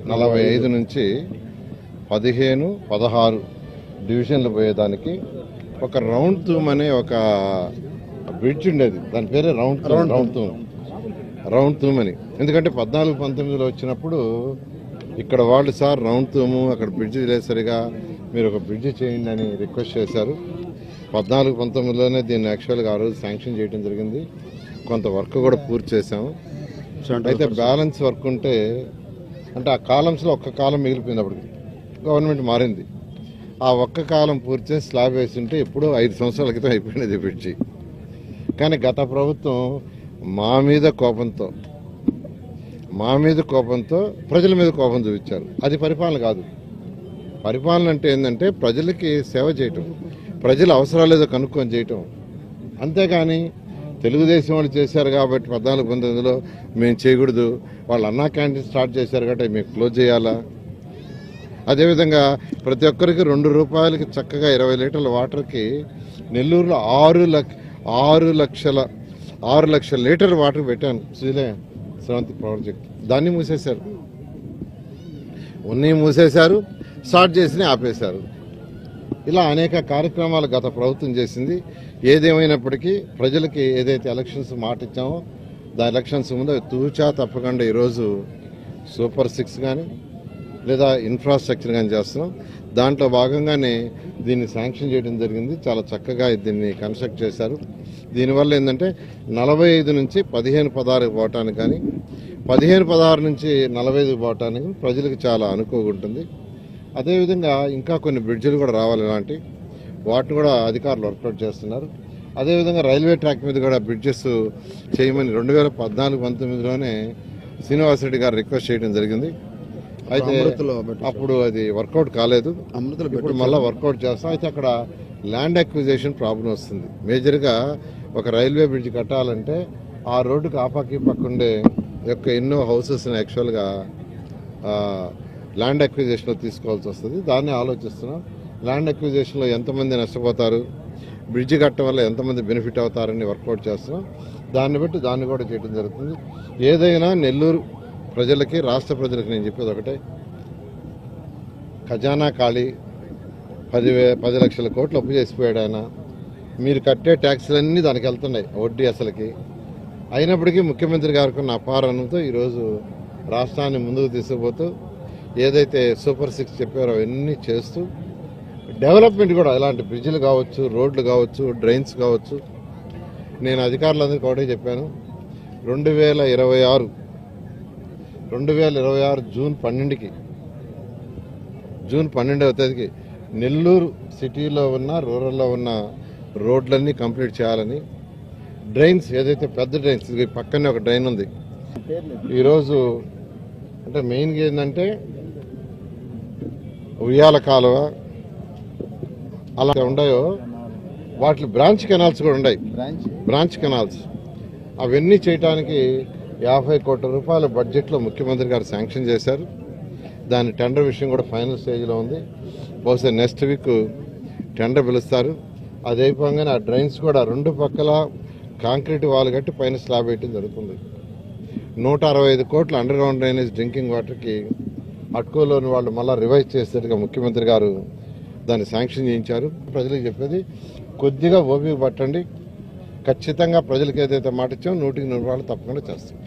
45 నుంచి 15, 16 డివిజన్లు పోయేదానికి ఒక రౌండ్ తూమ్ అనే ఒక బ్రిడ్జ్ ఉండేది. దాని పేరే రౌండ్ తూమ్ అని. ఎందుకంటే 14, 19లో వచ్చినప్పుడు ఇక్కడ వాళ్ళు సార్ రౌండ్ తూము అక్కడ బ్రిడ్జ్ లేసరిగా మీరు ఒక బ్రిడ్జ్ చేయండి అని రిక్వెస్ట్ చేశారు. 14, 19లోనే దీన్ని యాక్చువల్గా ఆ రోజు శాంక్షన్ చేయడం జరిగింది. కొంత వర్క్ కూడా పూర్తి చేశాము. అయితే బ్యాలెన్స్ వర్క్ ఉంటే అంటే ఆ కాలమ్స్లో ఒక్క కాలం మిగిలిపోయింది. అప్పటికి గవర్నమెంట్ మారింది. ఆ ఒక్క కాలం పూర్తి చేసి స్లాబ్ వేసి ఉంటే ఎప్పుడో 5 సంవత్సరాల క్రితం అయిపోయినది బ్రిడ్జి. కానీ గత ప్రభుత్వం మా మీద కోపంతో ప్రజల మీద కోపం చూపించారు. అది పరిపాలన కాదు. పరిపాలన అంటే ఏంటంటే ప్రజలకి సేవ చేయటం, ప్రజల అవసరాలు ఏదో కనుక్కొని చేయటం. అంతేగాని తెలుగుదేశం వాళ్ళు చేశారు కాబట్టి 14, 19లో మేము చేయకూడదు, వాళ్ళు అన్నా క్యాంటీన్ స్టార్ట్ చేశారు కాబట్టి మేము క్లోజ్ చేయాలా. అదేవిధంగా ప్రతి ఒక్కరికి 2 రూపాయలకి చక్కగా 20 లీటర్ల వాటర్కి నెల్లూరులో 6 లక్షల లీటర్ వాటర్ పెట్టాను. శ్రవంతి ప్రాజెక్ట్ దాన్ని మూసేశారు. ఉన్నాయి మూసేశారు, స్టార్ట్ చేసి ఆపేశారు. ఇలా అనేక కార్యక్రమాలు గత ప్రభుత్వం చేసింది. ఏదేమైనప్పటికీ ప్రజలకి ఏదైతే ఎలక్షన్స్ మాట ఇచ్చామో దాని ఎలక్షన్స్ ముందు తూచా తప్పకుండా ఈరోజు సూపర్ 6 కానీ లేదా ఇన్ఫ్రాస్ట్రక్చర్ కానీ చేస్తున్నాం. దాంట్లో భాగంగానే దీన్ని శాంక్షన్ చేయడం జరిగింది. చాలా చక్కగా దీన్ని కన్స్ట్రక్ట్ చేశారు. దీనివల్ల ఏంటంటే 45 నుంచి 15, 16 పోవటానికి కానీ 15, 16 నుంచి 45 పోవటానికి ప్రజలకు చాలా అనుకువగా ఉంటుంది. అదేవిధంగా ఇంకా కొన్ని బ్రిడ్జిలు కూడా రావాలి. ఇలాంటి వాటిని కూడా అధికారులు వర్కౌట్ చేస్తున్నారు. అదేవిధంగా రైల్వే ట్రాక్ మీద కూడా బ్రిడ్జెస్ చేయమని 2014, 19లోనే శ్రీనివాసరెడ్డి గారు రిక్వెస్ట్ చేయడం జరిగింది. అయితే అప్పుడు అది వర్కౌట్ కాలేదు. ఇప్పుడు మళ్ళీ వర్కౌట్ చేస్తాం. అయితే అక్కడ ల్యాండ్ అక్విజిషన్ ప్రాబ్లం వస్తుంది. మేజర్గా ఒక రైల్వే బ్రిడ్జ్ కట్టాలంటే ఆ రోడ్డుకి ఆపాకి పక్కుండే యొక్క ఎన్నో హౌసెస్ని యాక్చువల్గా ల్యాండ్ అక్విజిషన్లో తీసుకోవాల్సి వస్తుంది. దాన్ని ఆలోచిస్తున్నాం. ల్యాండ్ అక్విజిషన్లో ఎంతమంది నష్టపోతారు, బ్రిడ్జ్ కట్టడం వల్ల ఎంతమంది బెనిఫిట్ అవుతారని వర్కౌట్ చేస్తున్నాం. దాన్ని బట్టి దాన్ని కూడా చేయడం జరుగుతుంది. ఏదైనా నెల్లూరు ప్రజలకి, రాష్ట్ర ప్రజలకి నేను చెప్పేది ఒకటే, ఖజానా ఖాళీ 10 లక్షల కోట్లు అప్పు చేసిపోయాడు ఆయన. మీరు కట్టే ట్యాక్సులన్నీ దానికి వెళ్తున్నాయి, వడ్డీ అసలుకి. అయినప్పటికీ ముఖ్యమంత్రి గారికి ఉన్న అపారణంతో ఈరోజు రాష్ట్రాన్ని ముందుకు తీసుకుపోతూ ఏదైతే సూపర్ 6 చెప్పారో అవన్నీ చేస్తూ డెవలప్మెంట్ కూడా ఇలాంటి బ్రిడ్జిలు కావచ్చు, రోడ్లు కావచ్చు, డ్రైన్స్ కావచ్చు. నేను అధికారులందరికీ ఒకటే చెప్పాను, 2026 జూన్ 12వ తేదీకి నెల్లూరు సిటీలో ఉన్న, రూరల్లో ఉన్న రోడ్లన్నీ కంప్లీట్ చేయాలని. డ్రైన్స్ ఏదైతే పెద్ద డ్రైన్స్, పక్కనే ఒక డ్రైన్ ఉంది. ఈరోజు అంటే మెయిన్గా ఏంటంటే ఉయ్యాల కాలువ అలా ఉన్నాయో వాటి బ్రాంచ్ కెనాల్స్ కూడా ఉన్నాయి. బ్రాంచ్ కెనాల్స్ అవన్నీ చేయడానికి 50 కోట్ల రూపాయల బడ్జెట్లో ముఖ్యమంత్రి గారు శాంక్షన్ చేశారు. దాని టెండర్ విషయం కూడా ఫైనల్ స్టేజ్లో ఉంది. బహుశా నెక్స్ట్ వీక్ టెండర్ పిలుస్తారు. అది అయిపోగానే ఆ డ్రైన్స్ కూడా 2 పక్కల కాంక్రీట్ వాల్ కట్టి పైన స్లాబ్ వేయడం జరుగుతుంది. 165 కోట్ల అండర్ గ్రౌండ్ డ్రైనేజ్ డ్రింకింగ్ వాటర్కి అట్కోలోని వాళ్ళు మళ్ళీ రివైజ్ చేసేట్టుగా ముఖ్యమంత్రి గారు దాన్ని శాంక్షన్ చేయించారు. ప్రజలకు చెప్పేది కొద్దిగా ఓపిక పట్టండి. ఖచ్చితంగా ప్రజలకు ఏదైతే మాట ఇచ్చామో 100% తప్పకుండా చేస్తాం.